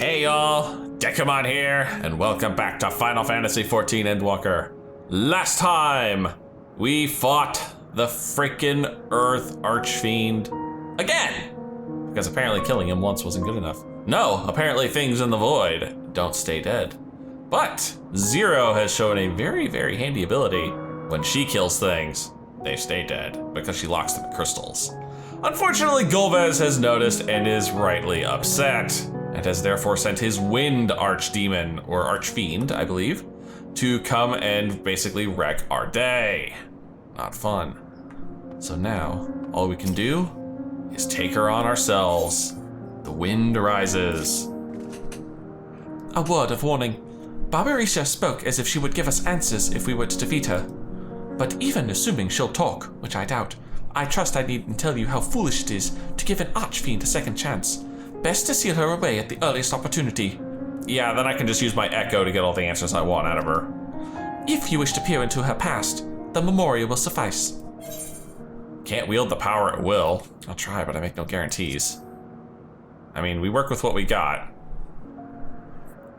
Hey y'all, Dekumon here, and welcome back to Final Fantasy XIV Endwalker. Last time, we fought the freaking Earth Archfiend again! Because apparently killing him once wasn't good enough. No, apparently things in the void don't stay dead. But Zero has shown a very, very handy ability. When she kills things, they stay dead because she locks them in crystals. Unfortunately, Golbez has noticed and is rightly upset, and has therefore sent his wind archdemon, or archfiend, I believe, to come and basically wreck our day. Not fun. So now, all we can do is take her on ourselves. The wind rises. A word of warning. Barbariccia spoke as if she would give us answers if we were to defeat her. But even assuming she'll talk, which I doubt, I trust I needn't tell you how foolish it is to give an archfiend a second chance. Best to seal her away at the earliest opportunity. Yeah, then I can just use my echo to get all the answers I want out of her. If you wish to peer into her past, the memorial will suffice. Can't wield the power at will. I'll try, but I make no guarantees. I mean, we work with what we got.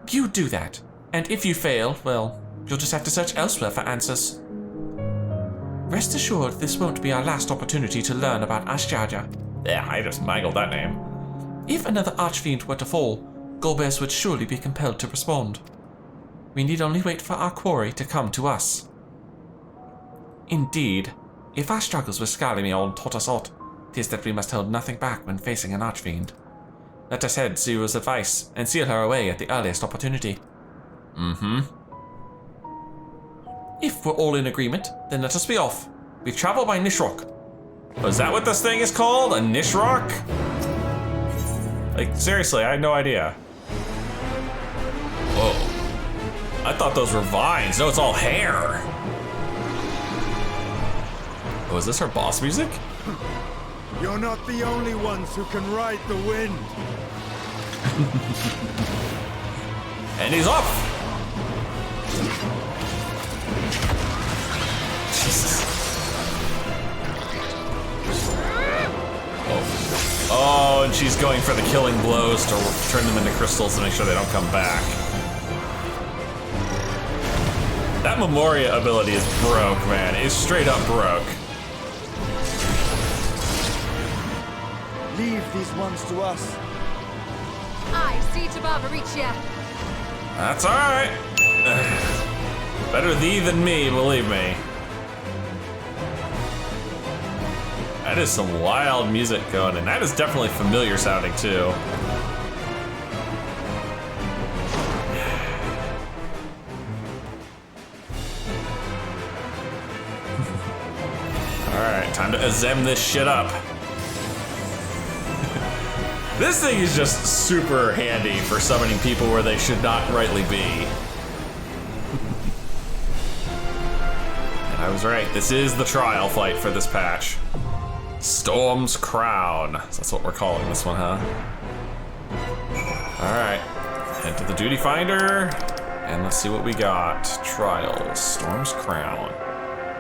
You do that, and if you fail, well, you'll just have to search elsewhere for answers. Rest assured, this won't be our last opportunity to learn about Ashjaja. Yeah, I just mangled that name. If another archfiend were to fall, Golbez would surely be compelled to respond. We need only wait for our quarry to come to us. Indeed, if our struggles with Skalimion taught us aught, 'tis that we must hold nothing back when facing an archfiend. Let us heed Zero's advice and seal her away at the earliest opportunity. If we're all in agreement, then let us be off. We travel by Nishrock. Was that what this thing is called? A Nishrock? Like, seriously, I had no idea. Whoa. I thought those were vines. No, it's all hair. Oh, is this our boss music? You're not the only ones who can ride the wind. And he's off. Jesus. Oh, and she's going for the killing blows to turn them into crystals to make sure they don't come back. That Memoria ability is broke, man. It's straight up broke. Leave these ones to us. I see to Barbariccia. That's alright. Better thee than me, believe me. That is some wild music going, and that is definitely familiar sounding too. Alright, time to azem this shit up. This thing is just super handy for summoning people where they should not rightly be. And I was right, this is the trial fight for this patch. Storm's Crown. So that's what we're calling this one, huh? Alright, head to the duty finder, and let's see what we got. Trials, Storm's Crown.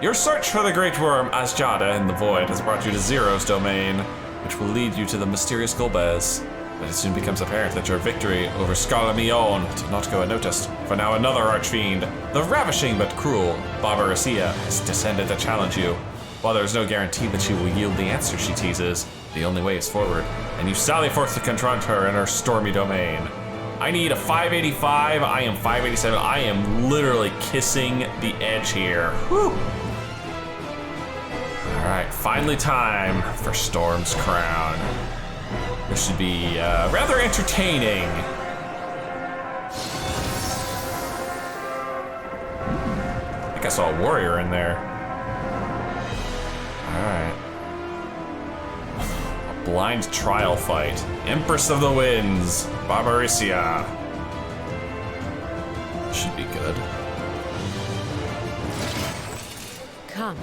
Your search for the Great Worm, Ashjaja, in the Void has brought you to Zero's domain, which will lead you to the mysterious Golbez. But it soon becomes apparent that your victory over Skalimion did not go unnoticed. For now another archfiend, the ravishing but cruel Barbariccia, has descended to challenge you. While there is no guarantee that she will yield the answer she teases, the only way is forward, and you sally forth to confront her in her stormy domain. I need a 585, I am 587, I am literally kissing the edge here. Whew. Alright, finally time for Storm's Crown. This should be rather entertaining. I think I saw a warrior in there. Alright. A blind trial fight. Empress of the Winds, Barbariccia. Should be good. Come,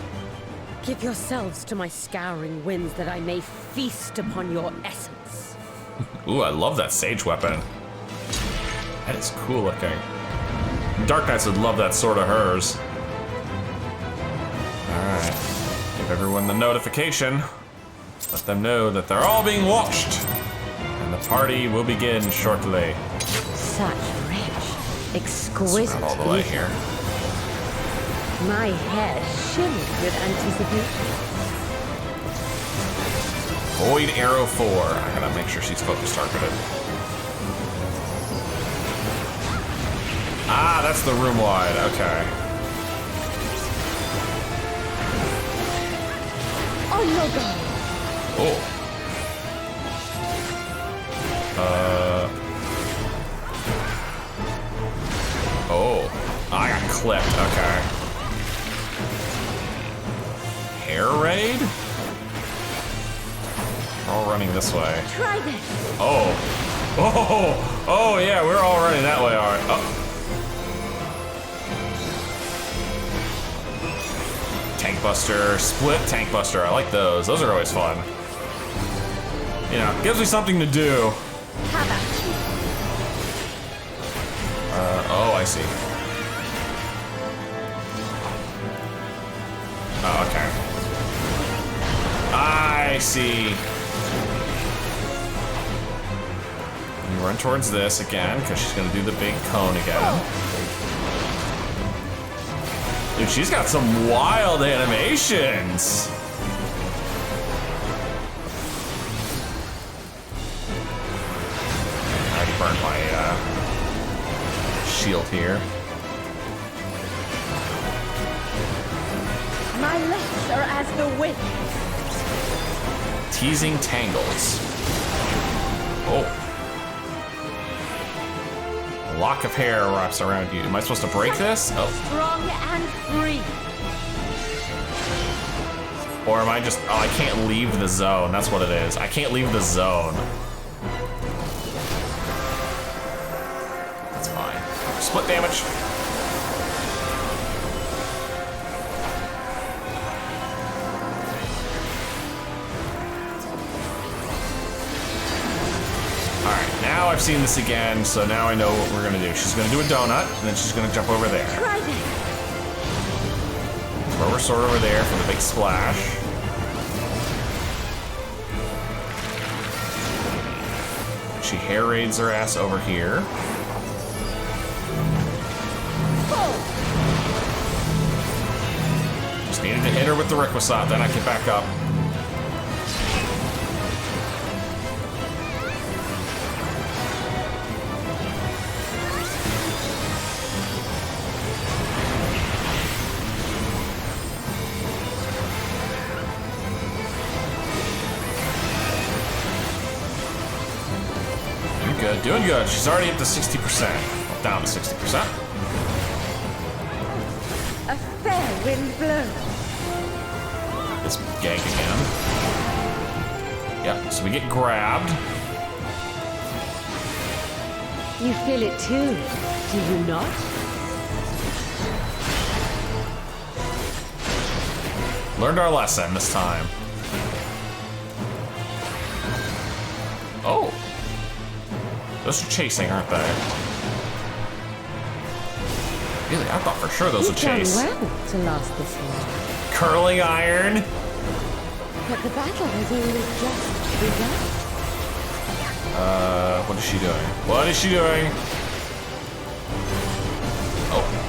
give yourselves to my scouring winds that I may feast upon your essence. Ooh, I love that sage weapon. That is cool looking. Dark Knights would love that sword of hers. Alright. Give everyone the notification. Let them know that they're all being watched. And that party will begin shortly. Such rich, exquisite Not all the way beauty. here. My head shimmered with anticipation. Void Arrow 4. I gotta make sure she's focus targeted. Ah, that's the room wide. Okay. On your guard. Oh. Oh. I got clipped. Okay. Air raid? We're all running this way. Try this. Oh. Oh. Oh, yeah, we're all running that way, all right. Oh. Tank Buster, split Tank Buster. I like those. Those are always fun. You know, gives me something to do. How about you? Oh, I see. Oh, okay. I see. You run towards this again, because she's gonna do the big cone again. Dude, she's got some wild animations. I already burned my shield here. My legs are as the wind. Teasing tangles. Oh. A lock of hair wraps around you. Am I supposed to break this? Oh. Strong and free. Or am I just, oh, I can't leave the zone. That's what it is. I can't leave the zone. That's fine. Split damage. Alright, now I've seen this again, so now I know what we're gonna do. She's gonna do a donut, and then she's gonna jump over there. Try this. Throw her sword over there for the big splash. She hair raids her ass over here. Just needed to hit her with the Requisite, then I can back up. Good, doing good. She's already up to 60%. Well, down to 60%. A fair wind blows. This gank again. Yep, so we get grabbed. You feel it too, do you not? Learned our lesson this time. Oh. Those are chasing, aren't they? Really? I thought for sure those would chase. You've done well to last this long. Curling iron. But the battle has only just begun. What is she doing? What is she doing?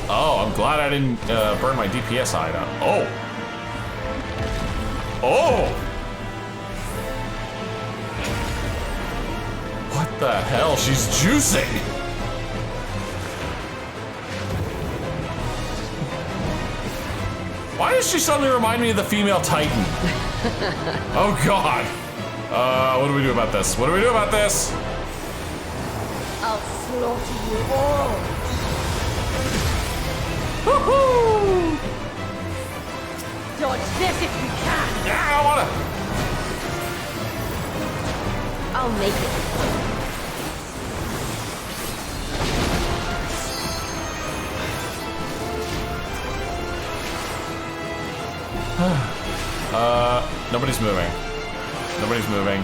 Oh, I'm glad I didn't burn my DPS item. Oh. Oh. What the hell? She's juicing. Why does she suddenly remind me of the female Titan? Oh God. What do we do about this? What do we do about this? I'll slaughter you all. Woohoo! Dodge this if you can. Yeah, I wanna. I'll make it. Nobody's moving. Nobody's moving.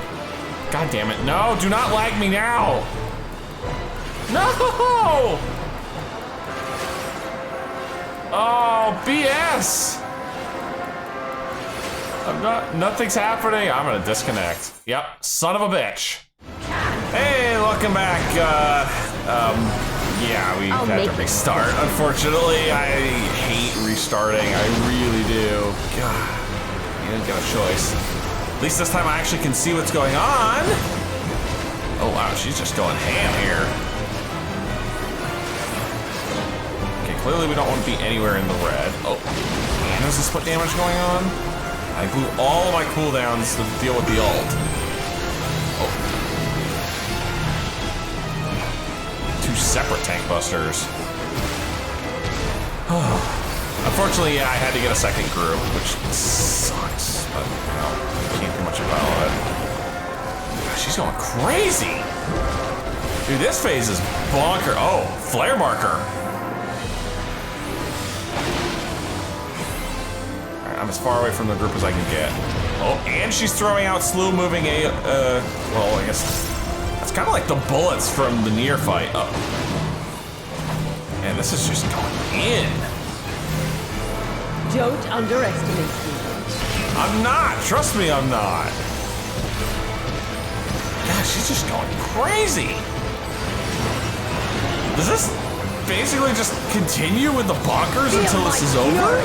God damn it. No, do not lag me now. No! Oh, BS. I'm not, nothing's happening. I'm gonna disconnect. Yep, son of a bitch. Hey, welcome back. Yeah, we had to restart. Unfortunately, I hate restarting. I really do. God, you didn't get a choice. At least this time I actually can see what's going on. Oh wow, she's just going ham here. Okay, clearly we don't want to be anywhere in the red. Oh, and there's a split damage going on. I blew all of my cooldowns to deal with the ult. Oh. Two separate tank busters. Unfortunately, yeah, I had to get a second group, which sucks, but you know, can't do much about it. Gosh, she's going crazy. Dude, this phase is bonker. Oh, flare marker. I'm as far away from the group as I can get. Oh, and she's throwing out slow-moving well, I guess that's kind of like the bullets from the near fight. Oh. Man, this is just going in. Don't underestimate me. I'm not. Trust me, I'm not. Gosh, she's just going crazy. Does this basically just continue with the bonkers until this is over?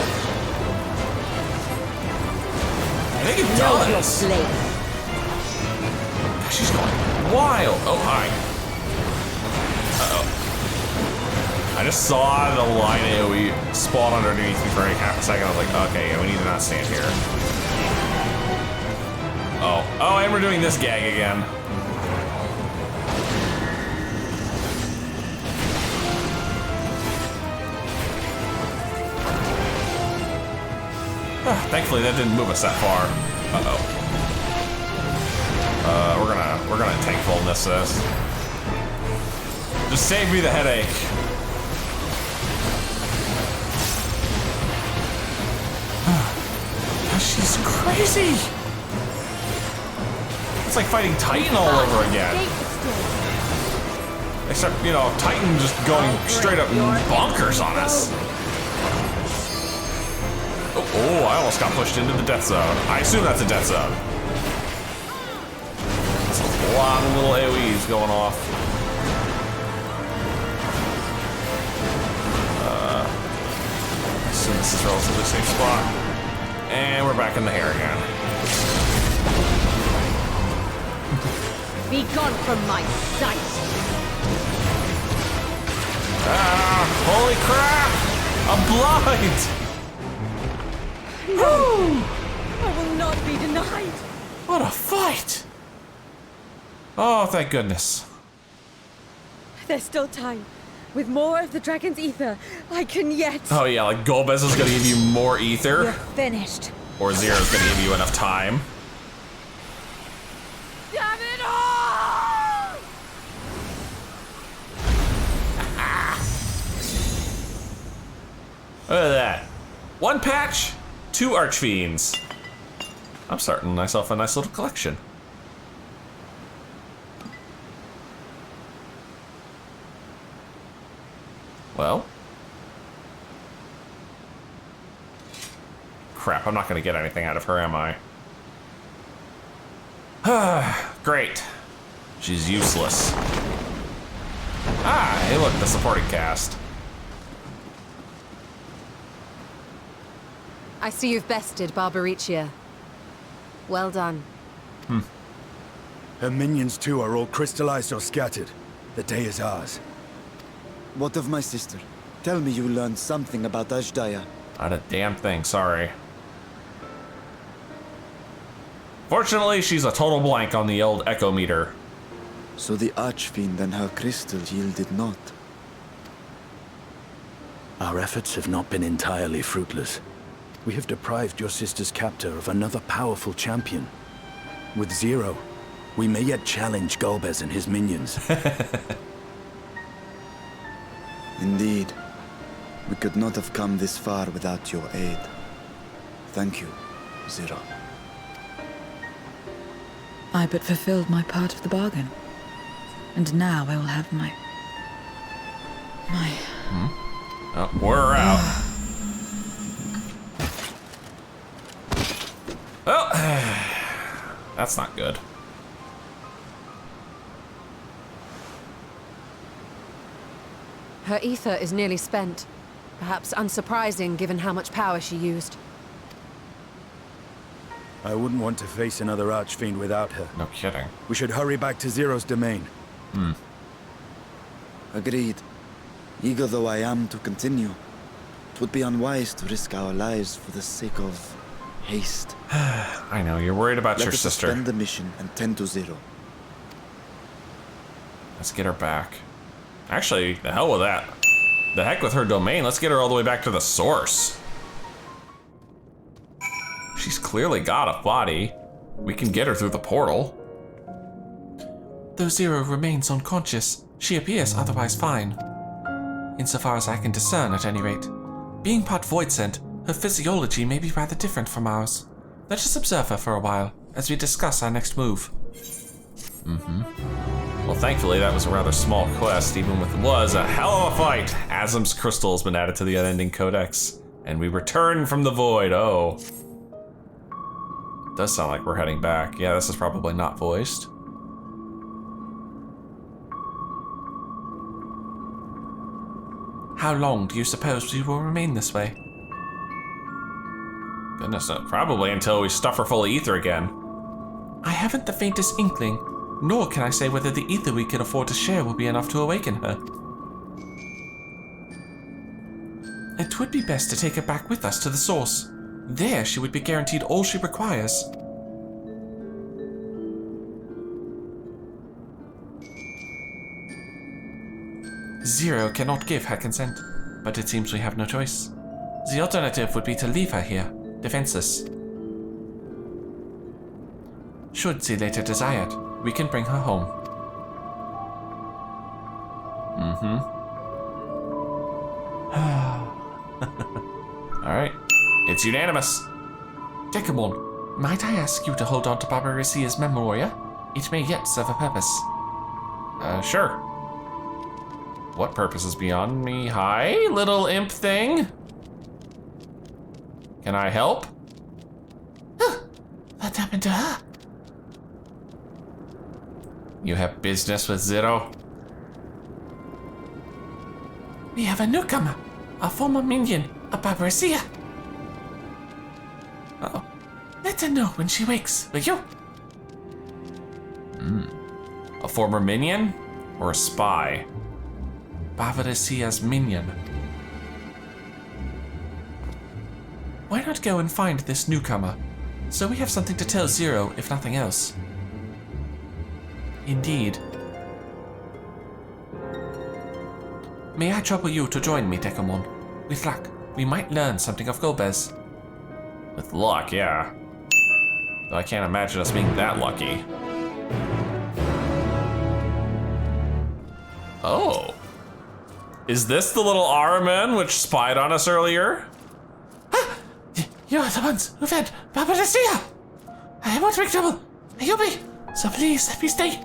I think it does. She's going wild. Oh, hi. Uh-oh. I just saw the line AoE spawn underneath me for like half a second. I was like, okay, yeah, we need to not stand here. Oh, and we're doing this gag again. Thankfully, that didn't move us that far. Uh-oh. We're gonna thankfulness this. Just save me the headache. She's crazy. It's like fighting Titan all over again. Except, you know, Titan just going straight up bonkers on us. Oh, I almost got pushed into the death zone. I assume that's a death zone. That's a lot of little AoEs going off. I assume this is a relatively safe spot. And we're back in the hair again. Be gone from my sight. Ah, holy crap! I'm blind! No! I will not be denied! What a fight! Oh, thank goodness. There's still time. With more of the dragon's ether, I can yet... Oh yeah, like Golbez is gonna give you more ether. You're finished. Or Zero's gonna give you enough time. Damn it all! Look at that. One patch, 2 Archfiends. I'm starting myself a nice little collection. Well. Crap, I'm not gonna get anything out of her, am I? Great. She's useless. Ah, hey look, the supporting cast. I see you've bested Barbariccia. Well done. Her minions too are all crystallized or scattered. The day is ours. What of my sister? Tell me you learned something about Ashdaya. Not a damn thing, sorry. Fortunately, she's a total blank on the old echo meter. So the Archfiend and her crystal yielded not. Our efforts have not been entirely fruitless. We have deprived your sister's captor of another powerful champion. With Zero, we may yet challenge Golbez and his minions. Indeed. We could not have come this far without your aid. Thank you, Zero. I but fulfilled my part of the bargain. And now I will have my... Oh, we're out. Well, that's not good. Her ether is nearly spent. Perhaps unsurprising given how much power she used. I wouldn't want to face another Archfiend without her. No kidding. We should hurry back to Zero's domain. Agreed. Eager though I am to continue, it would be unwise to risk our lives for the sake of haste. I know, you're worried about Let your us sister. suspend the mission and tend to Zero. Let's get her back. Actually, the hell with that. The heck with her domain, let's get her all the way back to the source. She's clearly got a body. We can get her through the portal. Though Zero remains unconscious, she appears otherwise fine. Insofar as I can discern, at any rate. Being part void sent, her physiology may be rather different from ours. Let us observe her for a while, as we discuss our next move. Well, thankfully, that was a rather small quest, even with it was a hell of a fight. Azim's crystal has been added to the unending codex, and we return from the void. Oh. Does sound like we're heading back. Yeah, this is probably not voiced. How long do you suppose we will remain this way? Goodness, probably until we stuff her full of ether again. I haven't the faintest inkling, nor can I say whether the ether we can afford to share will be enough to awaken her. It would be best to take her back with us to the source. There she would be guaranteed all she requires. Zero cannot give her consent, but it seems we have no choice. The alternative would be to leave her here, defenseless. Should she later desire it, we can bring her home. Alright, it's unanimous. Dekumon, might I ask you to hold on to Barbariccia's memoria? It may yet serve a purpose. Sure. What purpose is beyond me? Hi, little imp thing. Can I help? What happened to her? You have business with Zero? We have a newcomer, a former minion of Barbariccia. Oh. Let her know when she wakes, will you? A former minion? Or a spy? Barbariccia's minion. Why not go and find this newcomer, so we have something to tell Zero, if nothing else? Indeed. May I trouble you to join me, Dekumon? With luck, we might learn something of Golbez. With luck, yeah. Though I can't imagine us being that lucky. Oh. Is this the little Araman which spied on us earlier? You're the ones who fed Barbariccia! I won't make trouble. You'll be, so please let me stay.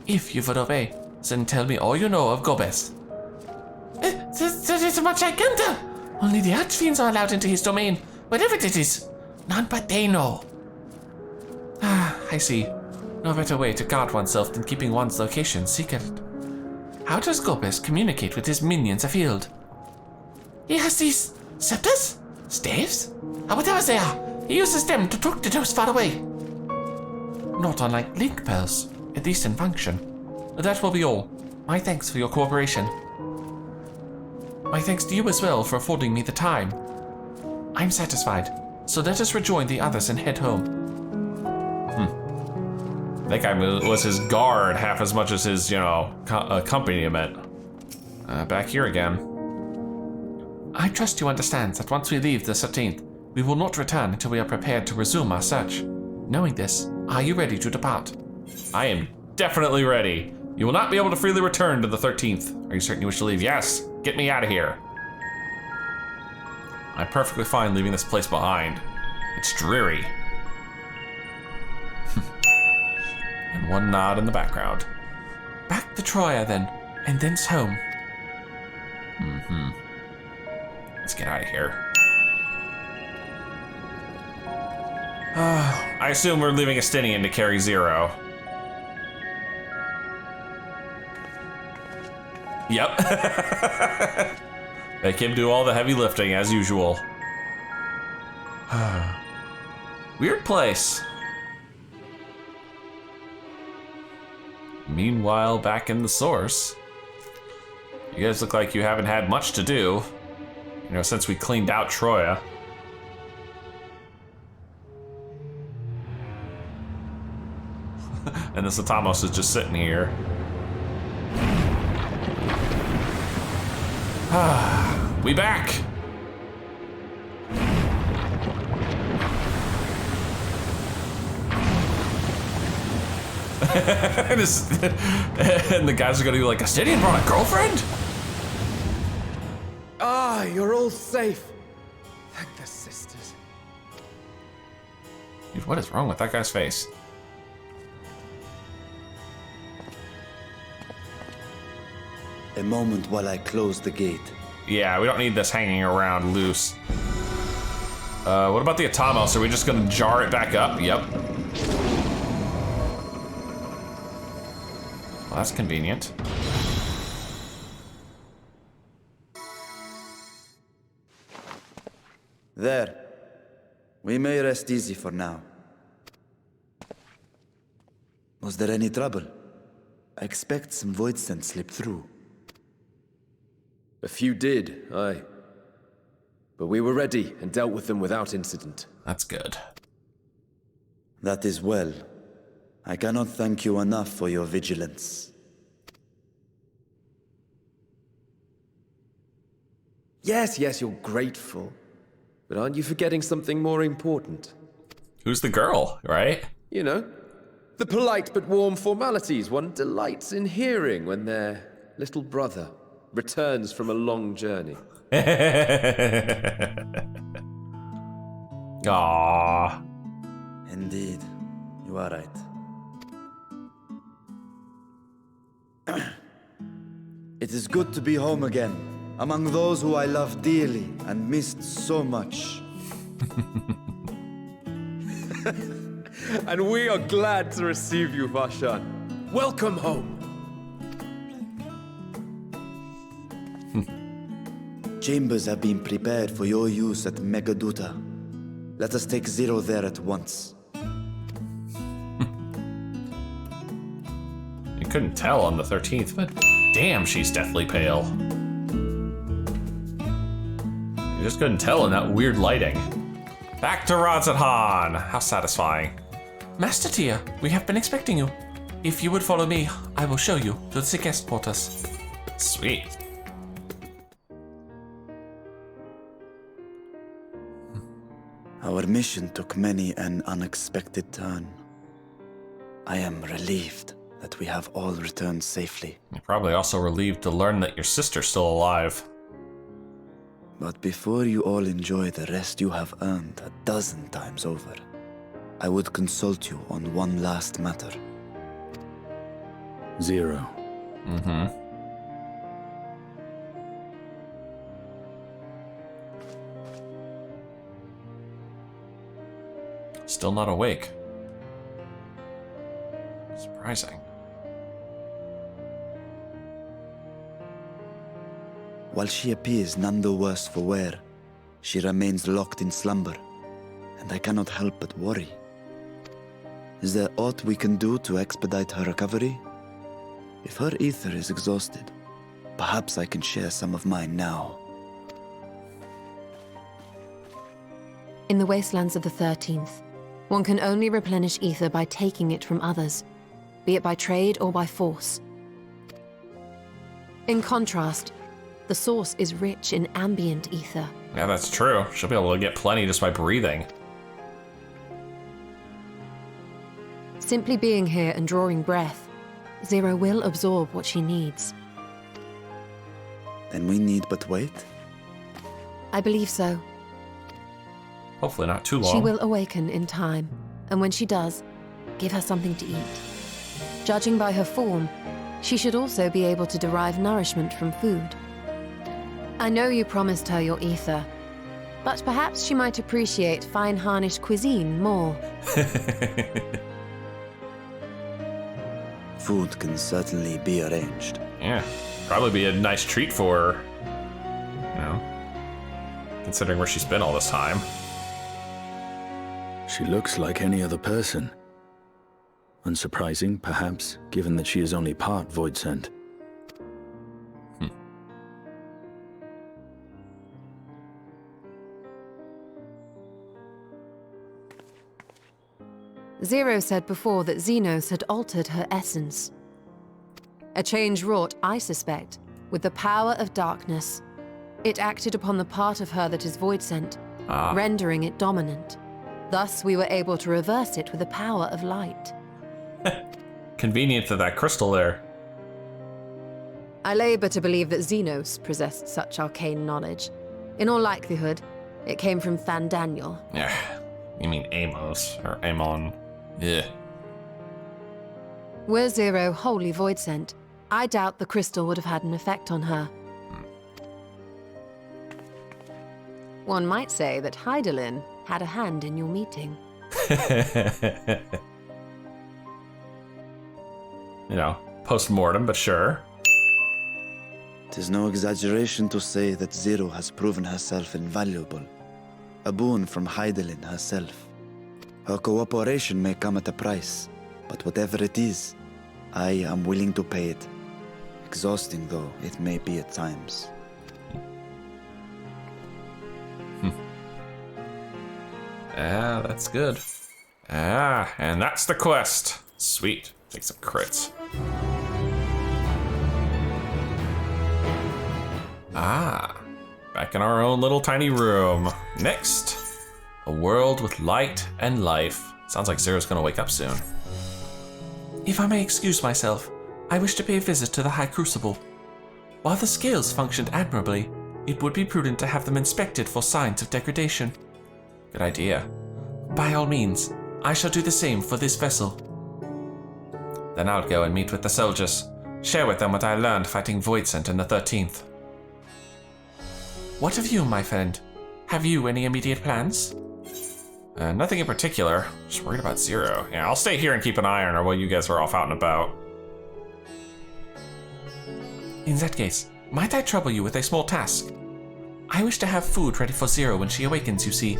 If you would obey, then tell me all you know of Golbez. There isn't much I can tell. Only the Archfiends are allowed into his domain, whatever it is. None but they know. Ah, I see. No better way to guard oneself than keeping one's location secret. How does Golbez communicate with his minions afield? He has these scepters? Staves? Or whatever they are. He uses them to talk to those far away. Not unlike link bells, at least in function. That will be all. My thanks for your cooperation. My thanks to you as well for affording me the time. I'm satisfied, so let us rejoin the others and head home. That guy was his guard half as much as his, accompaniment. Back here again. I trust you understand that once we leave the 13th, we will not return until we are prepared to resume our search. Knowing this, are you ready to depart? I am definitely ready. You will not be able to freely return to the 13th. Are you certain you wish to leave? Yes. Get me out of here. I'm perfectly fine leaving this place behind. It's dreary. And one nod in the background. Back to Troya then, and thence home. Let's get out of here. I assume we're leaving Estinian to carry Zero. Yep. Make him do all the heavy lifting as usual. Weird place. Meanwhile, back in the source, you guys look like you haven't had much to do, you know, since we cleaned out Troya. And the Satamos is just sitting here. We back! And the guys are gonna be like, Astidian brought a girlfriend? Ah, you're all safe. Thank the sisters. Dude, what is wrong with that guy's face? A moment while I close the gate. Yeah, we don't need this hanging around loose. What about the Atamos? Are we just gonna jar it back up? Yep. Well, that's convenient. There. We may rest easy for now. Was there any trouble? I expect some void scent slipped through. A few did, aye. But we were ready and dealt with them without incident. That's good. That is well. I cannot thank you enough for your vigilance. Yes, you're grateful. But aren't you forgetting something more important? Who's the girl, right? You know, the polite but warm formalities one delights in hearing when their little brother returns from a long journey. Aww. Indeed, you are right. It is good to be home again, among those who I love dearly and missed so much. And we are glad to receive you, Vashan. Welcome home. Chambers have been prepared for your use at Megaduta. Let us take Zero there at once. You couldn't tell on the 13th, but damn, she's deathly pale. You just couldn't tell in that weird lighting. Back to Radz-at-Han. How satisfying. Master Tia, we have been expecting you. If you would follow me, I will show you to the guest quarters. Sweet. Our mission took many an unexpected turn. I am relieved that we have all returned safely. You're probably also relieved to learn that your sister's still alive. But before you all enjoy the rest you have earned 12 times over, I would consult you on one last matter. Zero. Mm-hmm. Still not awake. Surprising. While she appears none the worse for wear, she remains locked in slumber, and I cannot help but worry. Is there aught we can do to expedite her recovery? If her ether is exhausted, perhaps I can share some of mine now. In the wastelands of the 13th, one can only replenish ether by taking it from others, be it by trade or by force. In contrast, the source is rich in ambient ether. Yeah, that's true. She'll be able to get plenty just by breathing. Simply being here and drawing breath, Zero will absorb what she needs. Then we need but wait? I believe so. Hopefully not too long. She will awaken in time, and when she does, give her something to eat. Judging by her form, she should also be able to derive nourishment from food. I know you promised her your ether, but perhaps she might appreciate fine harnished cuisine more. Food can certainly be arranged. Yeah. Probably be a nice treat for her. You know, considering where she's been all this time. She looks like any other person. Unsurprising, perhaps, given that she is only part void-sent. Zero said before that Xenos had altered her essence. A change wrought, I suspect, with the power of darkness. It acted upon the part of her that is void-sent, rendering it dominant. Thus, we were able to reverse it with the power of light. Convenient to that crystal there. I labor to believe that Xenos possessed such arcane knowledge. In all likelihood, it came from Fandaniel. Yeah, you mean Amos, or Amon. Yeah. Were Zero wholly void-sent, I doubt the crystal would have had an effect on her. One might say that Hydaelyn had a hand in your meeting. You know, post-mortem, but sure. Tis no exaggeration to say that Zero has proven herself invaluable. A boon from Hydaelyn herself. Her cooperation may come at a price, but whatever it is, I am willing to pay it. Exhausting though it may be at times. Ah, that's good. Ah, and that's the quest. Sweet. Take some crits. Ah, back in our own little tiny room. Next, a world with light and life. Sounds like Zero's gonna wake up soon. If I may excuse myself, I wish to pay a visit to the High Crucible. While the scales functioned admirably, it would be prudent to have them inspected for signs of degradation. Good idea. By all means, I shall do the same for this vessel. Then I'll go and meet with the soldiers. Share with them what I learned fighting Voidsent in the 13th. What of you, my friend? Have you any immediate plans? Nothing in particular. Just worried about Zero. Yeah, I'll stay here and keep an eye on her while you guys are off out and about. In that case, might I trouble you with a small task? I wish to have food ready for Zero when she awakens, you see.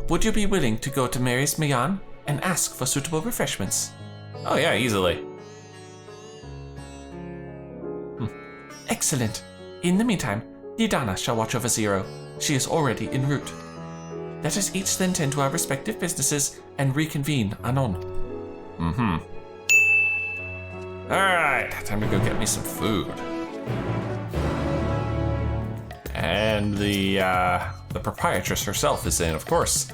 Would you be willing to go to Mary's Mayan and ask for suitable refreshments? Oh yeah, easily. Excellent. In the meantime, Yidana shall watch over Zero. She is already en route. Let us each then tend to our respective businesses and reconvene anon. Alright, time to go get me some food. And the proprietress herself is in, of course.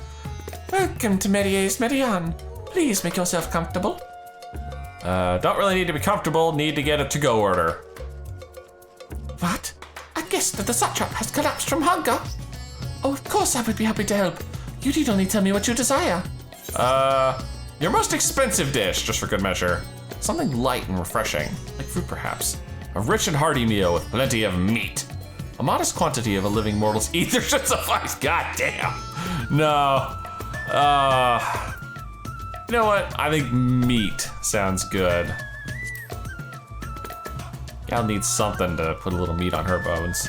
Welcome to Merie's Merian. Please make yourself comfortable. Don't really need to be comfortable, need to get a to-go order. What? A guest of the Satrap has collapsed from hunger? Oh, of course I would be happy to help. You need only tell me what you desire. Your most expensive dish, just for good measure. Something light and refreshing, like fruit perhaps. A rich and hearty meal with plenty of meat. A modest quantity of a living mortal's ether should suffice. God damn. No. You know what? I think meat sounds good. Gal needs something to put a little meat on her bones.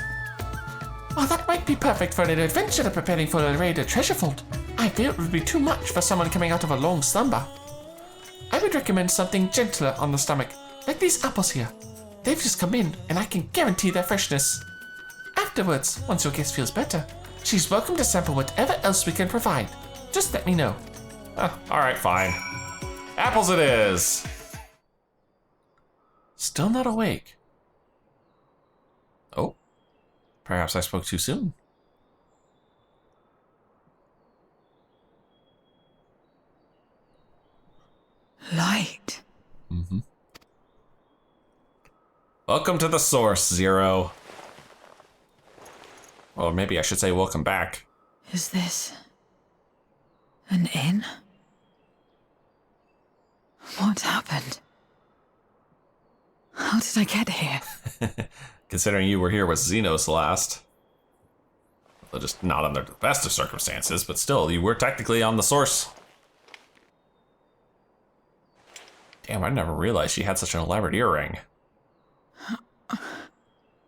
Well, that might be perfect for an adventurer preparing for a raid or treasure vault. I fear it would be too much for someone coming out of a long slumber. I would recommend something gentler on the stomach, like these apples here. They've just come in, and I can guarantee their freshness. Afterwards, once your guest feels better, she's welcome to sample whatever else we can provide. Just let me know. Alright, fine. Apples it is! Still not awake. Oh. Perhaps I spoke too soon. Light. Welcome to the source, Zero. Or maybe I should say welcome back. Is this an inn? What happened? How did I get here? Considering you were here with Xenos last. Well, just not under the best of circumstances, but still, you were technically on the source. Damn, I never realized she had such an elaborate earring.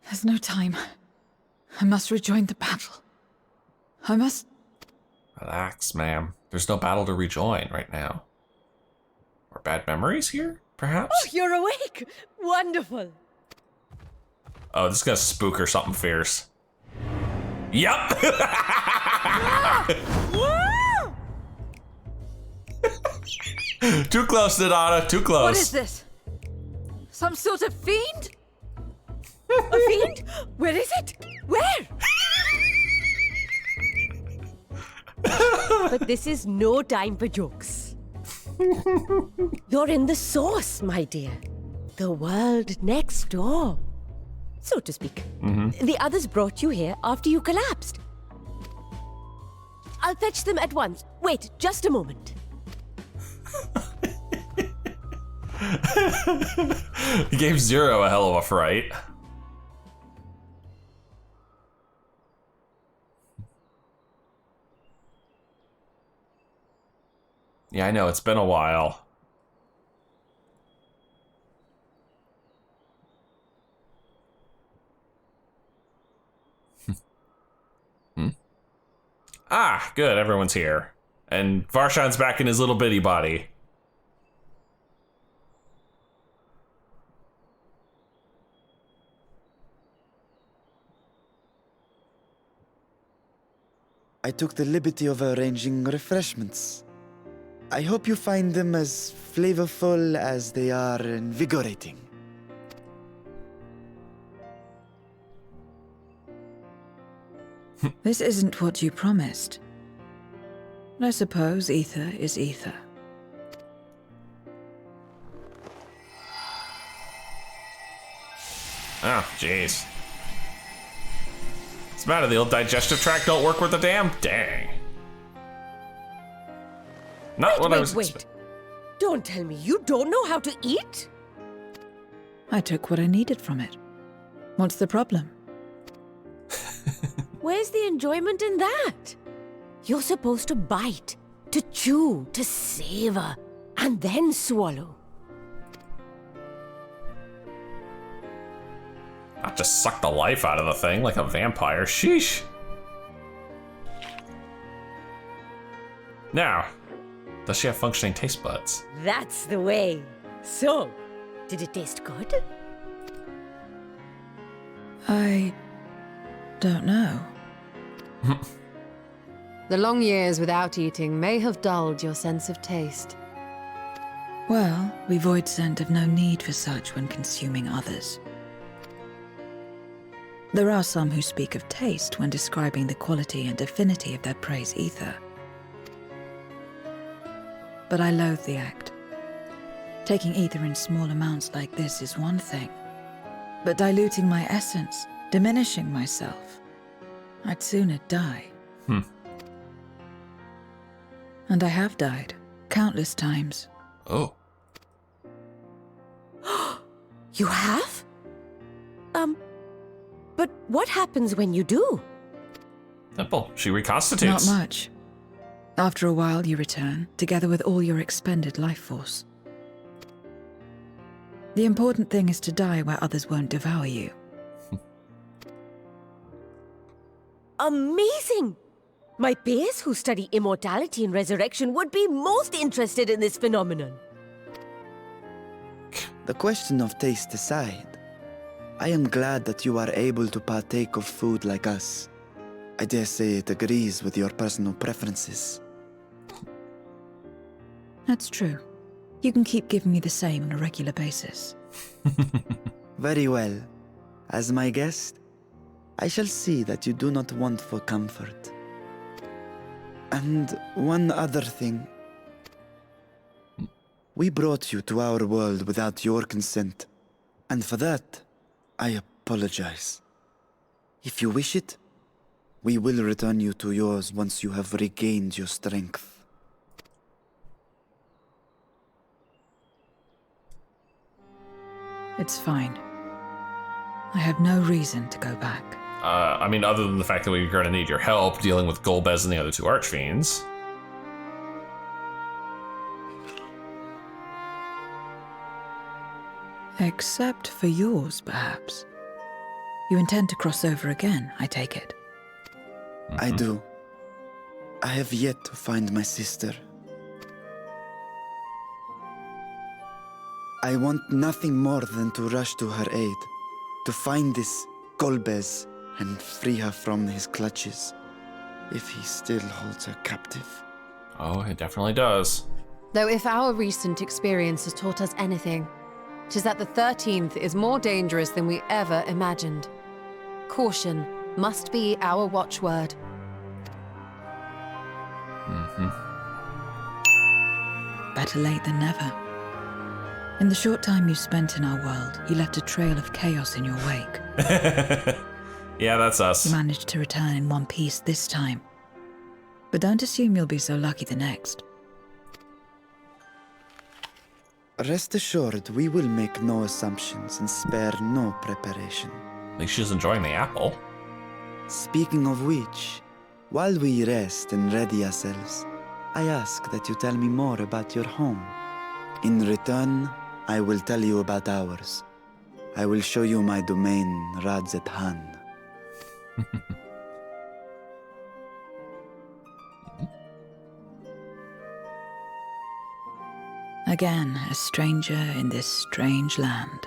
There's no time. I must rejoin the battle. I must... Relax, ma'am. There's no battle to rejoin right now. Or bad memories here, perhaps? Oh, you're awake! Wonderful! Oh, this is gonna spook her something fierce. Yup! Too close, Nadana, too close. What is this? Some sort of fiend? A fiend? Where is it? Where? But this is no time for jokes. You're in the source, my dear. The world next door, so to speak. The others brought you here after you collapsed. I'll fetch them at once. Wait, just a moment. He gave Zero a hell of a fright. Yeah, I know, it's been a while. Ah, good, everyone's here. And Varshan's back in his little bitty body. I took the liberty of arranging refreshments. I hope you find them as flavorful as they are invigorating. This isn't what you promised. I suppose ether is ether. Oh, jeez. What's the matter? The old digestive tract don't work with the dam? Dang. Not what I was Wait. Don't tell me you don't know how to eat? I took what I needed from it. What's the problem? Where's the enjoyment in that? You're supposed to bite, to chew, to savor, and then swallow. Not just suck the life out of the thing like a vampire. Sheesh. Now, does she have functioning taste buds? That's the way. So, did it taste good? I don't know. The long years without eating may have dulled your sense of taste. Well, we void scent have no need for such when consuming others. There are some who speak of taste when describing the quality and affinity of their prey's ether. But I loathe the act. Taking ether in small amounts like this is one thing, but diluting my essence, diminishing myself, I'd sooner die. And I have died, countless times. Oh. You have? But what happens when you do? Simple. She reconstitutes. Not much. After a while, you return, together with all your expended life force. The important thing is to die where others won't devour you. Amazing! My peers who study immortality and resurrection would be most interested in this phenomenon. The question of taste aside, I am glad that you are able to partake of food like us. I dare say it agrees with your personal preferences. That's true. You can keep giving me the same on a regular basis. Very well. As my guest, I shall see that you do not want for comfort. And one other thing. We brought you to our world without your consent, and for that, I apologize. If you wish it, we will return you to yours once you have regained your strength. It's fine. I have no reason to go back. I mean, other than the fact that we're going to need your help dealing with Golbez and the other two archfiends. Except for yours, perhaps. You intend to cross over again, I take it? I do. I have yet to find my sister. I want nothing more than to rush to her aid, to find this Golbez and free her from his clutches, if he still holds her captive. Oh, it definitely does. Though if our recent experience has taught us anything, 'tis that the 13th is more dangerous than we ever imagined. Caution must be our watchword. Better late than never. In the short time you spent in our world, you left a trail of chaos in your wake. Yeah, that's us. You managed to return in one piece this time. But don't assume you'll be so lucky the next. Rest assured, we will make no assumptions and spare no preparation. At least she's enjoying the apple. Speaking of which, while we rest and ready ourselves, I ask that you tell me more about your home. In return, I will tell you about ours. I will show you my domain, Radzet Han. Again, a stranger in this strange land.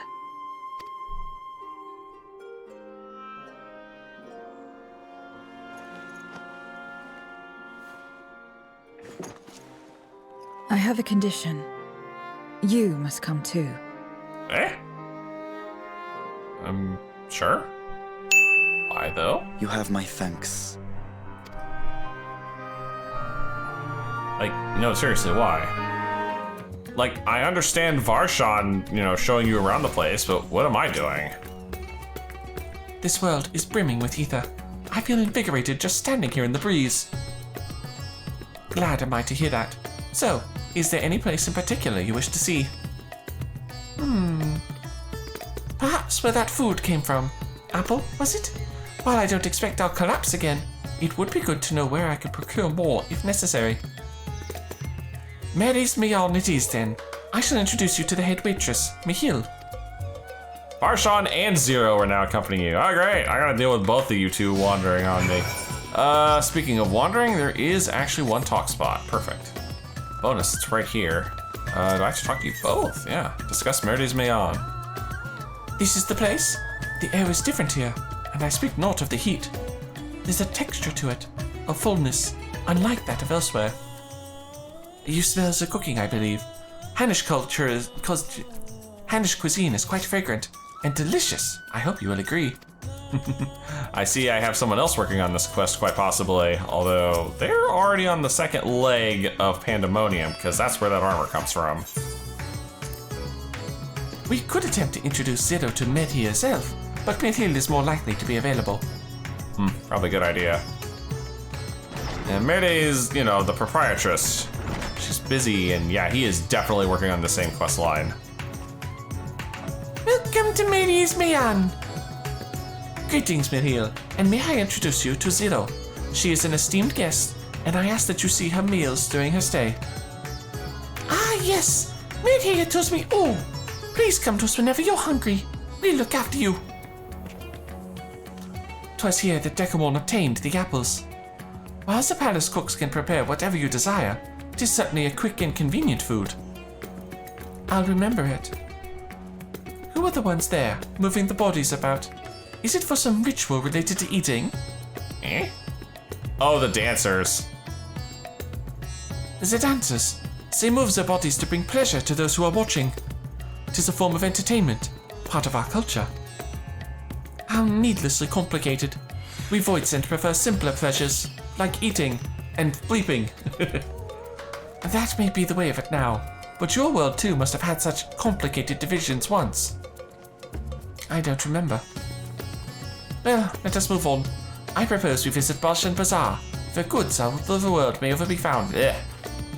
I have a condition. You must come too. Eh? Sure. Why though? You have my thanks. Like, no, seriously, why? Like, I understand Varshan, showing you around the place, but what am I doing? This world is brimming with ether. I feel invigorated just standing here in the breeze. Glad am I to hear that. So, is there any place in particular you wish to see? Perhaps where that food came from. Apple, was it? While I don't expect I'll collapse again, it would be good to know where I could procure more if necessary. Mary's Mayon it is then. I shall introduce you to the head waitress, Michiel. Varshan and Zero are now accompanying you. Oh, great. I gotta deal with both of you two wandering on me. Speaking of wandering, there is actually one talk spot. Perfect. Bonus, it's right here. Do I have to talk to you both? Yeah. Discuss Mary's Mayon. This is the place? The air is different here, and I speak not of the heat. There's a texture to it, a fullness, unlike that of elsewhere. You smell the cooking, I believe. Hannish cuisine is quite fragrant and delicious. I hope you will agree. I see I have someone else working on this quest, quite possibly, although they're already on the second leg of Pandemonium, because that's where that armor comes from. We could attempt to introduce Zero to Meti herself, but Michiel is more likely to be available. Probably a good idea. And Merde's, the proprietress. She's busy, and yeah, he is definitely working on the same quest line. Welcome to Mary's Mayon. Greetings, Michiel, and may I introduce you to Zero. She is an esteemed guest, and I ask that you see her meals during her stay. Ah, yes. Mary tells me, please come to us whenever you're hungry. We'll look after you. 'Twas here that Dekumon obtained the apples. While the palace cooks can prepare whatever you desire, it is certainly a quick and convenient food. I'll remember it. Who are the ones there, moving the bodies about? Is it for some ritual related to eating? Eh? Oh, the dancers. The dancers. They move their bodies to bring pleasure to those who are watching. It is a form of entertainment, part of our culture. How needlessly complicated. We voids and prefer simpler pleasures, like eating and sleeping. That may be the way of it now, but your world too must have had such complicated divisions once. I don't remember. Well, let us move on. I propose we visit Balshan Bazaar, where goods out of the world may ever be found. Ugh.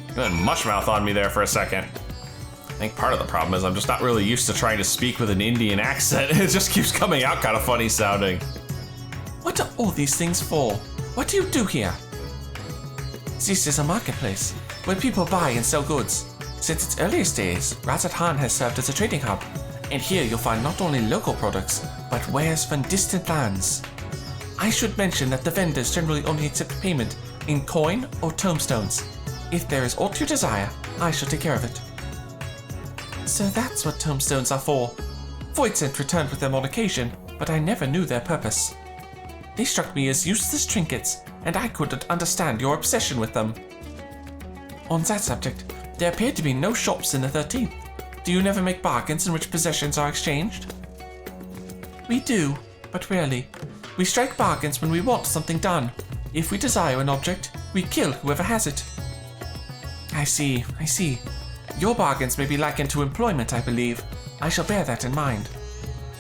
You went mushmouth on me there for a second. I think part of the problem is I'm just not really used to trying to speak with an Indian accent. It just keeps coming out kind of funny sounding. What are all these things for? What do you do here? This is a marketplace, where people buy and sell goods. Since its earliest days, Radzet Han has served as a trading hub, and here you'll find not only local products, but wares from distant lands. I should mention that the vendors generally only accept payment in coin or tomestones. If there is aught you desire, I shall take care of it. So that's what tomestones are for. Voidsent returned with them on occasion, but I never knew their purpose. They struck me as useless trinkets, and I couldn't understand your obsession with them. On that subject, there appear to be no shops in the 13th. Do you never make bargains in which possessions are exchanged? We do, but rarely. We strike bargains when we want something done. If we desire an object, we kill whoever has it. I see. Your bargains may be likened to employment, I believe. I shall bear that in mind.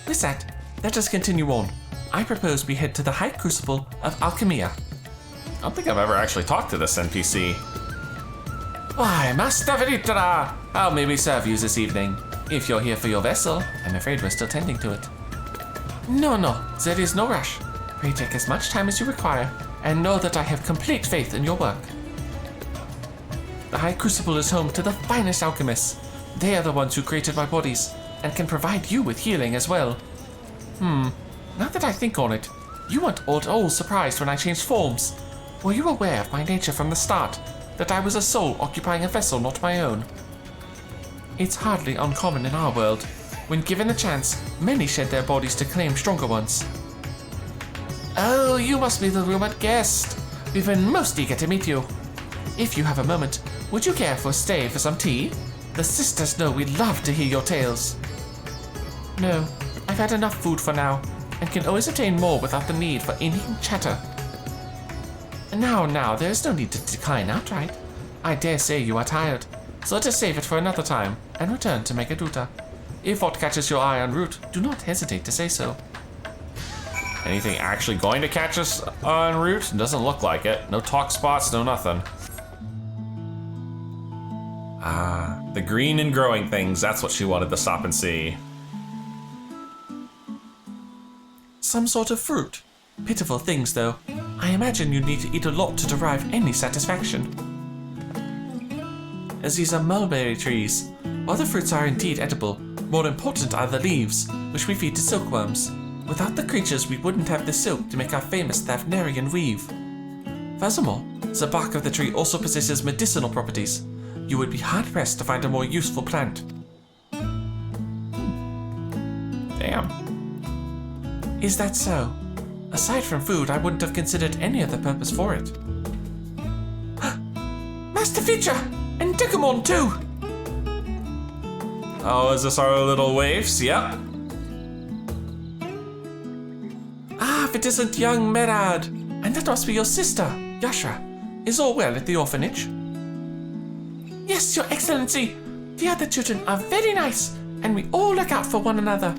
With that, let us continue on. I propose we head to the High Crucible of Alchemia. I don't think I've ever actually talked to this NPC. Why, Master Veritra! How may we serve you this evening? If you're here for your vessel, I'm afraid we're still tending to it. No, there is no rush. Pray take as much time as you require, and know that I have complete faith in your work. The High Crucible is home to the finest alchemists. They are the ones who created my bodies, and can provide you with healing as well. Now that I think on it, you weren't at all surprised when I changed forms. Were you aware of my nature from the start, that I was a soul occupying a vessel not my own? It's hardly uncommon in our world. When given the chance, many shed their bodies to claim stronger ones. Oh, you must be the rumored guest. We've been most eager to meet you. If you have a moment, would you care for a stay for some tea? The sisters know we'd love to hear your tales. No, I've had enough food for now, and can always obtain more without the need for any chatter. Now, there is no need to decline outright. I dare say you are tired, so let us save it for another time, and return to Megaduta. If what catches your eye en route, do not hesitate to say so. Anything actually going to catch us en route? Doesn't look like it. No talk spots, no nothing. Ah, the green and growing things. That's what she wanted to stop and see. Some sort of fruit. Pitiful things, though. I imagine you need to eat a lot to derive any satisfaction. As these are mulberry trees. While the fruits are indeed edible, more important are the leaves, which we feed to silkworms. Without the creatures, we wouldn't have the silk to make our famous Thavnarian weave. Furthermore, the bark of the tree also possesses medicinal properties. You would be hard-pressed to find a more useful plant. Damn. Is that so? Aside from food, I wouldn't have considered any other purpose for it. Master Feature! And Dekumon too! Oh, is this our little waifs? Yep. Ah, if it isn't young Merad! And that must be your sister, Yashra. Is all well at the orphanage? Yes, Your Excellency. The other children are very nice, and we all look out for one another.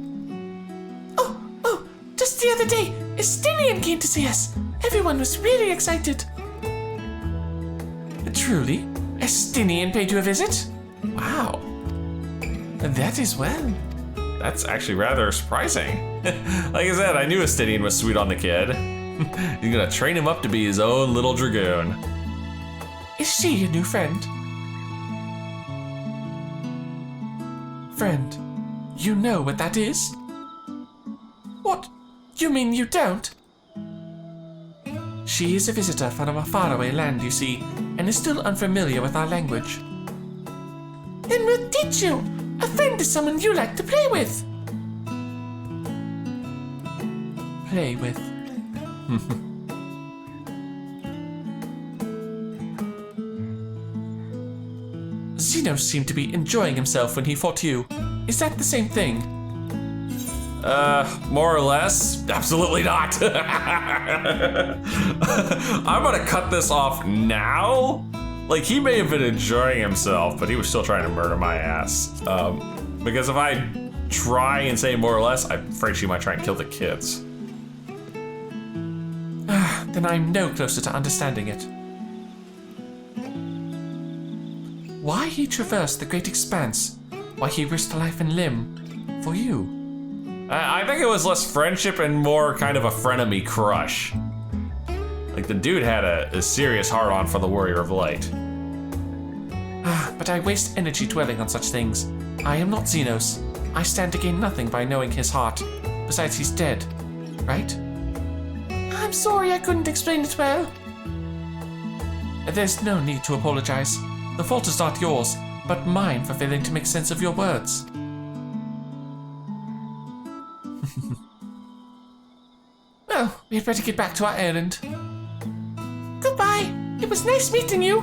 Oh, just the other day, Estinian came to see us. Everyone was really excited. Truly? Estinian paid you a visit? Wow. That is well. That's actually rather surprising. Like I said, I knew Estinian was sweet on the kid. He's gonna train him up to be his own little dragoon. Is she your new friend? Friend, you know what that is? What? You mean you don't? She is a visitor from a faraway land, you see, and is still unfamiliar with our language. Then we'll teach you! A friend is someone you like to play with. Play with. Xenos seemed to be enjoying himself when he fought you. Is that the same thing? More or less. Absolutely not. I'm gonna cut this off now. Like, he may have been enjoying himself, but he was still trying to murder my ass. Because if I try and say more or less, I'm afraid she might try and kill the kids. Then I'm no closer to understanding it. Why he traversed the great expanse, why he risked life and limb, for you. I think it was less friendship and more kind of a frenemy crush. Like, the dude had a serious heart-on for the Warrior of Light. But I waste energy dwelling on such things. I am not Xenos. I stand to gain nothing by knowing his heart. Besides, he's dead, right? I'm sorry I couldn't explain it well. There's no need to apologize. The fault is not yours, but mine for failing to make sense of your words. Well, we had better get back to our errand. Goodbye. It was nice meeting you.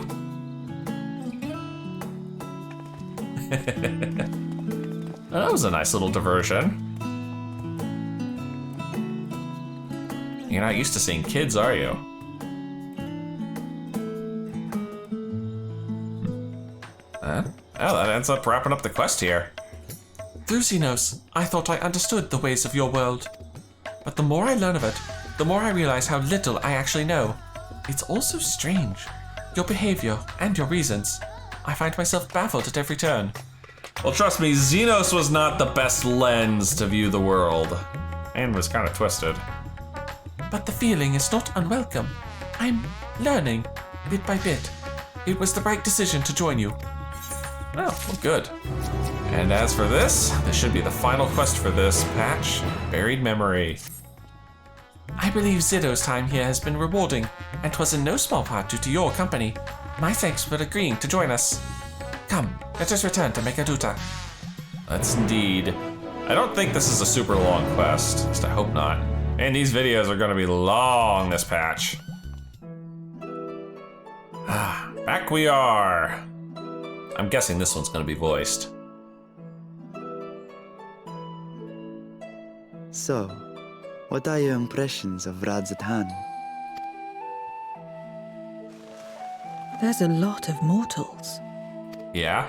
That was a nice little diversion. You're not used to seeing kids, are you? Well, that ends up wrapping up the quest here. Through Xenos, I thought I understood the ways of your world. But the more I learn of it, the more I realize how little I actually know. It's all so strange. Your behavior and your reasons. I find myself baffled at every turn. Well, trust me, Xenos was not the best lens to view the world. And was kind of twisted. But the feeling is not unwelcome. I'm learning, bit by bit. It was the right decision to join you. Oh, well, good. And as for this should be the final quest for this patch, Buried Memory. I believe Zido's time here has been rewarding, and 'twas in no small part due to your company. My thanks for agreeing to join us. Come, let us return to Mekaduta. Let's indeed. I don't think this is a super long quest, at least I hope not. And these videos are gonna be long this patch. Back we are. I'm guessing this one's gonna be voiced. So, what are your impressions of Radzatan? There's a lot of mortals. Yeah.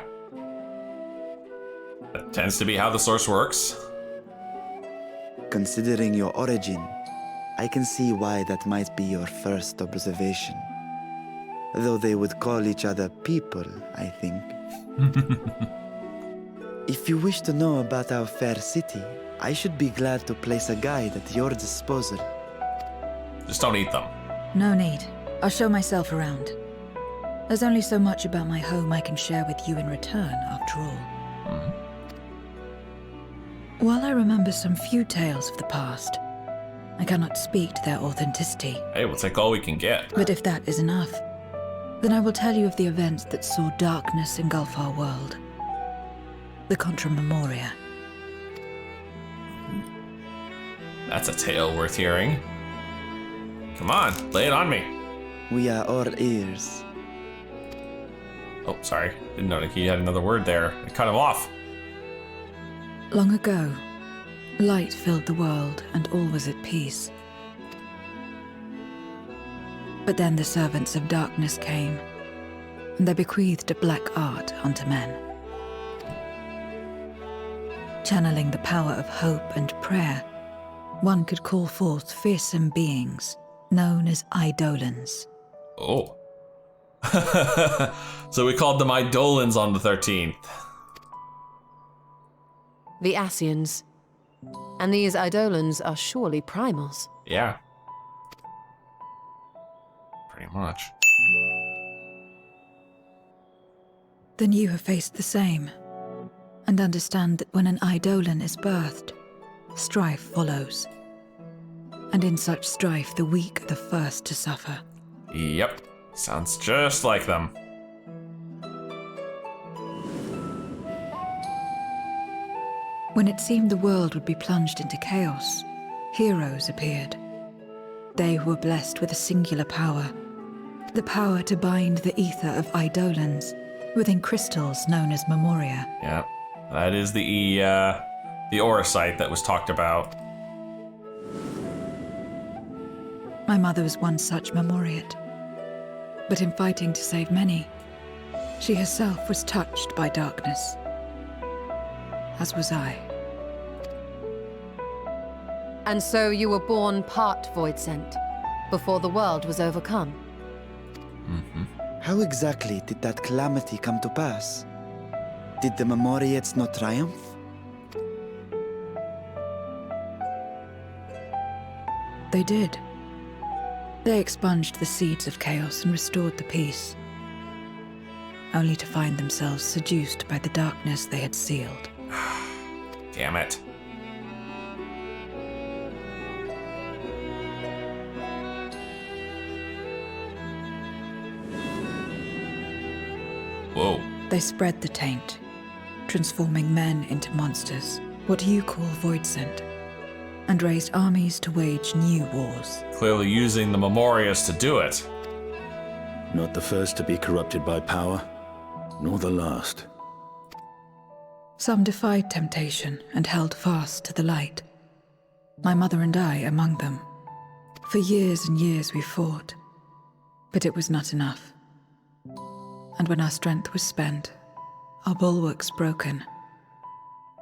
That tends to be how the source works. Considering your origin, I can see why that might be your first observation. Though they would call each other people, I think. If you wish to know about our fair city, I should be glad to place a guide at your disposal. Just don't eat them. No need. I'll show myself around. There's only so much about my home I can share with you in return, after all. While I remember some few tales of the past, I cannot speak to their authenticity. Hey, we'll take all we can get. But if that is enough, then I will tell you of the events that saw darkness engulf our world. The Contra Memoria. That's a tale worth hearing. Come on, lay it on me. We are all ears. Oh, sorry. Didn't know he had another word there. I cut him off. Long ago, light filled the world and all was at peace. But then the servants of darkness came, and they bequeathed a black art unto men. Channeling the power of hope and prayer, one could call forth fearsome beings known as Eidolons. Oh. So we called them Eidolons on the 13th. The Ascians. And these Eidolons are surely primals. Yeah. Pretty much. Then you have faced the same, and understand that when an Eidolon is birthed, strife follows. And in such strife, the weak are the first to suffer. Yep. Sounds just like them. When it seemed the world would be plunged into chaos, heroes appeared. They were blessed with a singular power, the power to bind the ether of Eidolons within crystals known as Memoria. Yeah, that is the Orosite that was talked about. My mother was one such Memoriate. But in fighting to save many, she herself was touched by darkness. As was I. And so you were born part Void Sent, before the world was overcome. How exactly did that calamity come to pass? Did the Memoriates not triumph? They did. They expunged the seeds of chaos and restored the peace, only to find themselves seduced by the darkness they had sealed. Damn it. Whoa. They spread the taint, transforming men into monsters, what you call voidsent, and raised armies to wage new wars. Clearly using the Memorias to do it. Not the first to be corrupted by power, nor the last. Some defied temptation and held fast to the light. My mother and I among them. For years and years we fought, but it was not enough. And when our strength was spent, our bulwarks broken,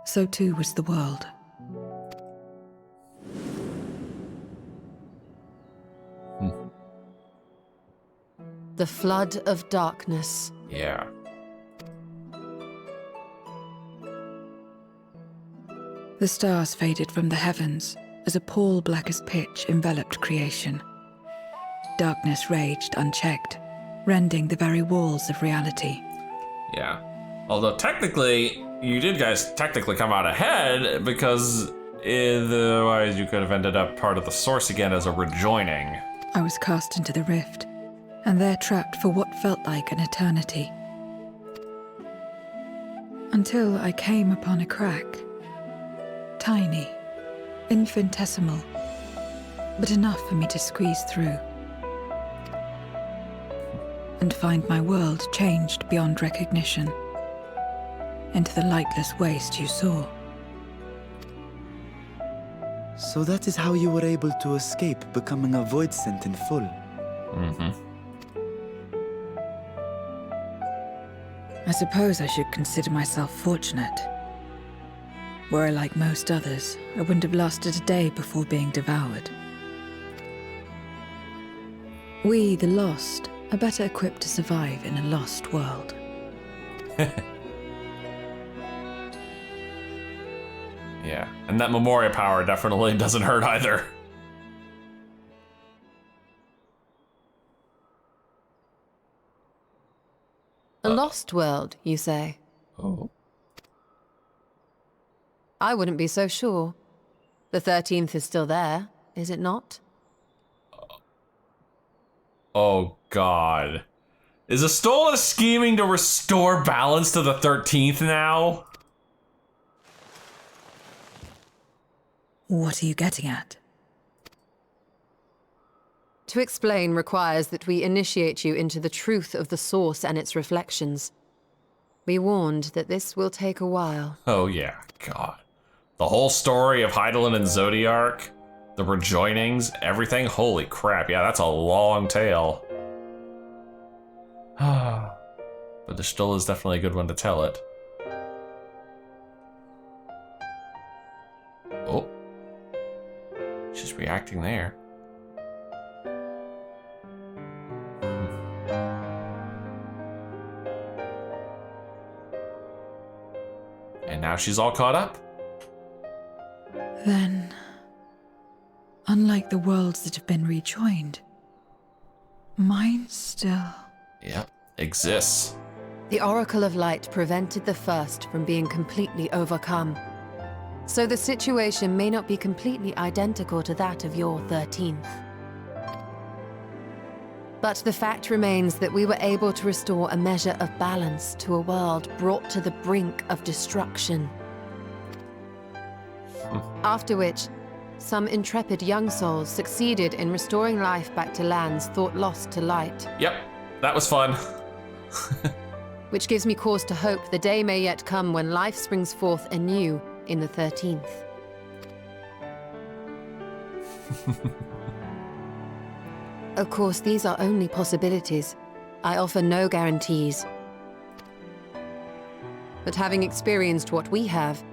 so too was the world. The flood of darkness. Yeah. The stars faded from the heavens as a pall black as pitch enveloped creation. Darkness raged unchecked, rending the very walls of reality. Yeah. Although technically, you did guys technically come out ahead because otherwise you could have ended up part of the source again as a rejoining. I was cast into the rift, and there trapped for what felt like an eternity. Until I came upon a crack. Tiny, infinitesimal, but enough for me to squeeze through. And find my world changed beyond recognition, into the lightless waste you saw. So that is how you were able to escape becoming a voidsent in full. Mm-hmm. I suppose I should consider myself fortunate. Were I like most others, I wouldn't have lasted a day before being devoured. We, the lost, are better equipped to survive in a lost world. Yeah, and that Memoria power definitely doesn't hurt either. A lost world, you say? Oh. I wouldn't be so sure. The 13th is still there, is it not? Oh, God. Is Astola scheming to restore balance to the 13th now? What are you getting at? To explain requires that we initiate you into the truth of the source and its reflections. We warned that this will take a while. Oh, yeah, God. The whole story of Heidelin and Zodiark, the rejoinings, everything, holy crap, yeah, that's a long tale. But the Stola is definitely a good one to tell it. Oh. She's reacting there. And now she's all caught up. Then, unlike the worlds that have been rejoined, mine still... Yep, exists. The Oracle of Light prevented the first from being completely overcome. So the situation may not be completely identical to that of your 13th. But the fact remains that we were able to restore a measure of balance to a world brought to the brink of destruction. After which, some intrepid young souls succeeded in restoring life back to lands thought lost to light. Yep, that was fun. Which gives me cause to hope the day may yet come when life springs forth anew in the 13th. Of course, these are only possibilities. I offer no guarantees. But having experienced what we have,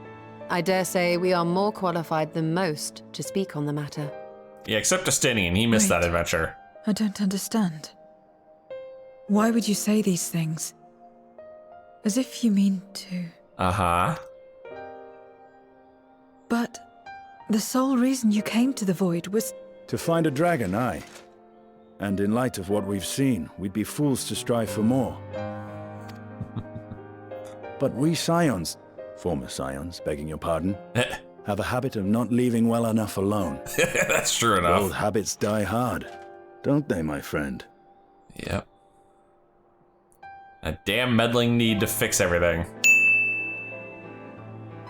I dare say we are more qualified than most to speak on the matter. Yeah, except Justinian, he missed Wait. that adventure. I don't understand. Why would you say these things? As if you mean to... Uh-huh. But the sole reason you came to the Void was... To find a dragon, aye. And in light of what we've seen, we'd be fools to strive for more. But we Scions, former Scions, begging your pardon, have a habit of not leaving well enough alone. That's true enough. Old habits die hard, don't they, my friend? Yep. A damn meddling need to fix everything.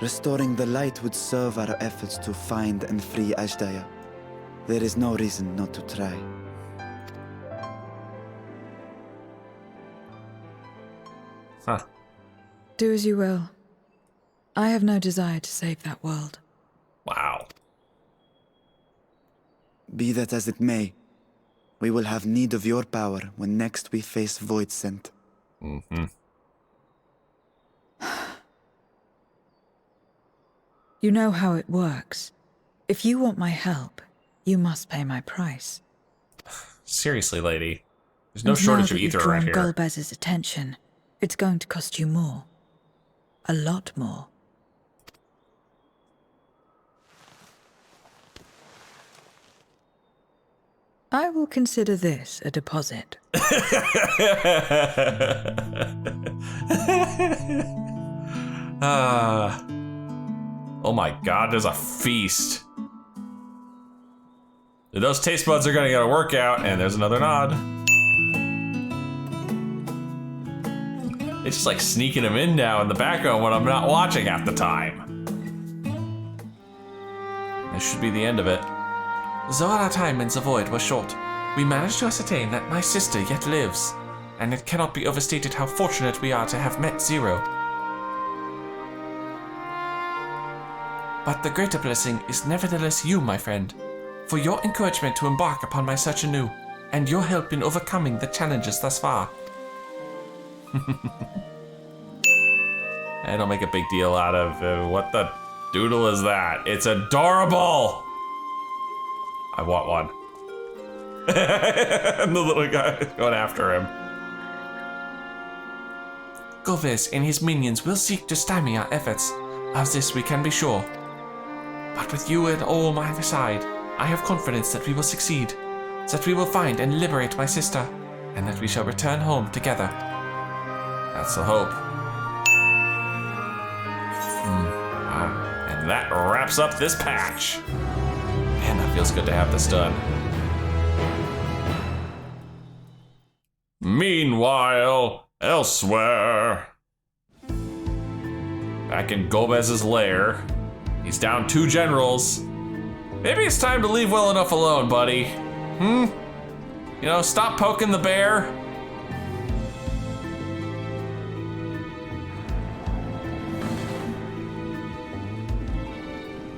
Restoring the light would serve our efforts to find and free Ashdaya. There is no reason not to try. Huh. Do as you will. I have no desire to save that world. Wow. Be that as it may, we will have need of your power when next we face Void Scent. Mm-hmm. You know how it works. If you want my help, you must pay my price. Seriously, lady. There's no And shortage now of that ether you've around drawn here. Golbez's attention, it's going to cost you more. A lot more. I will consider this a deposit. Oh my god, there's a feast. Those taste buds are gonna get a workout, and there's another nod. It's just like sneaking them in now in the background when I'm not watching half the time. This should be the end of it. Though our time in the void was short, we managed to ascertain that my sister yet lives, and it cannot be overstated how fortunate we are to have met Zero. But the greater blessing is nevertheless you, my friend, for your encouragement to embark upon my search anew, and your help in overcoming the challenges thus far. I don't make a big deal out of what the doodle is that? It's adorable! I want one. And the little guy is going after him. Golbez and his minions will seek to stymie our efforts, of this we can be sure. But with you and all my side, I have confidence that we will succeed, that we will find and liberate my sister, and that we shall return home together. That's the hope. And that wraps up this patch. Man, that feels good to have this done. Meanwhile, elsewhere. Back in Golbez's lair, he's down 2 generals. Maybe it's time to leave well enough alone, buddy. You know, stop poking the bear.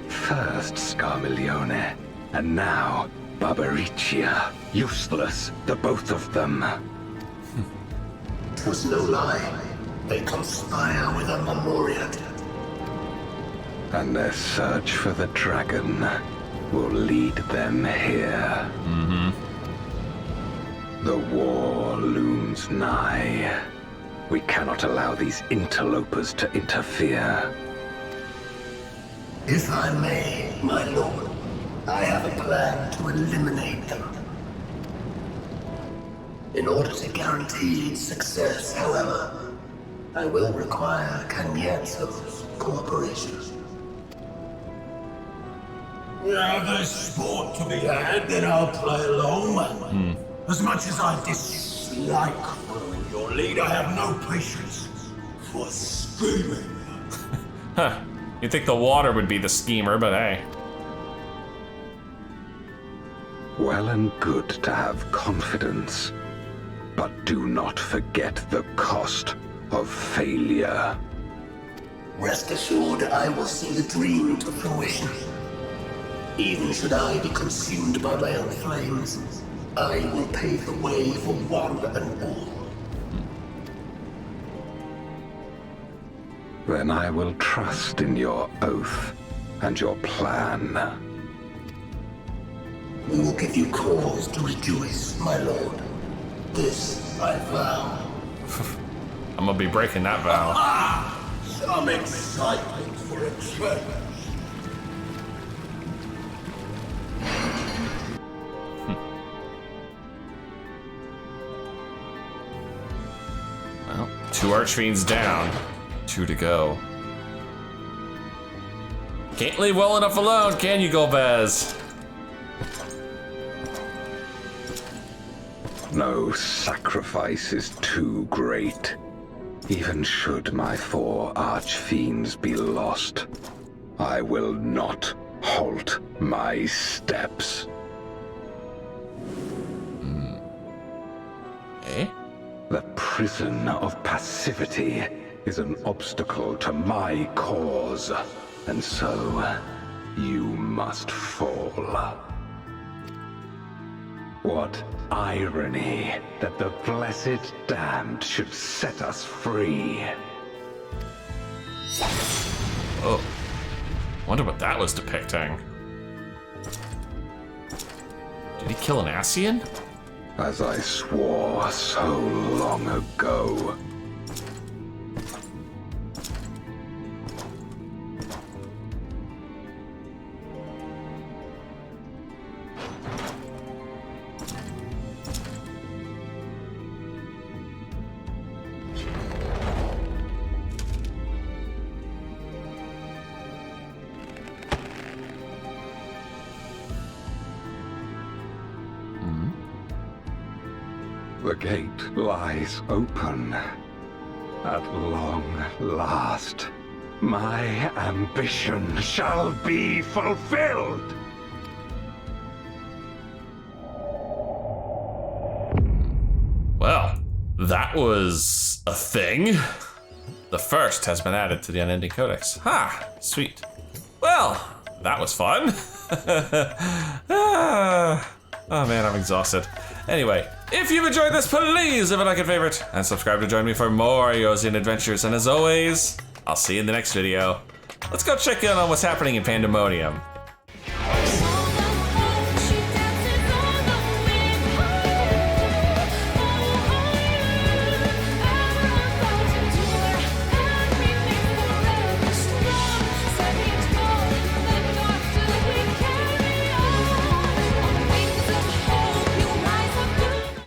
First Scarmiglione, and now Barbariccia. Useless, the both of them. 'Twas no lie. They conspire with a memorial. And their search for the dragon will lead them here. The war looms nigh. We cannot allow these interlopers to interfere. If I may, my lord, I have a plan to eliminate them. In order to guarantee success, however, I will require Cagnazzo's cooperation. Now there's sport to be had, then I'll play along. As much as I dislike following your lead, I have no patience for scheming. Huh. You'd think the water would be the schemer, but hey. Well and good to have confidence, but do not forget the cost of failure. Rest assured, I will see the dream to fruition. Even should I be consumed by my own flames, I will pave the way for one and all. Then I will trust in your oath and your plan. We will give you cause to rejoice, my lord. This I vow. I'm gonna be breaking that vow. Some excitement for a change. Well, 2 archfiends down. 2 to go. Can't leave well enough alone, can you, Golbez? No sacrifice is too great. Even should my 4 archfiends be lost, I will not halt my steps. Eh? The prison of passivity is an obstacle to my cause, and so you must fall. What irony that the blessed damned should set us free. Oh. Wonder what that was depicting. Did he kill an Ascian? As I swore so long ago. The gate lies open. At long last, my ambition shall be fulfilled! Well, that was a thing. The first has been added to the Unending Codex. Ha! Sweet. Well, that was fun. Oh man, I'm exhausted. Anyway, if you've enjoyed this, please leave a like and favorite, and subscribe to join me for more Eosian adventures. And as always, I'll see you in the next video. Let's go check in on what's happening in Pandemonium.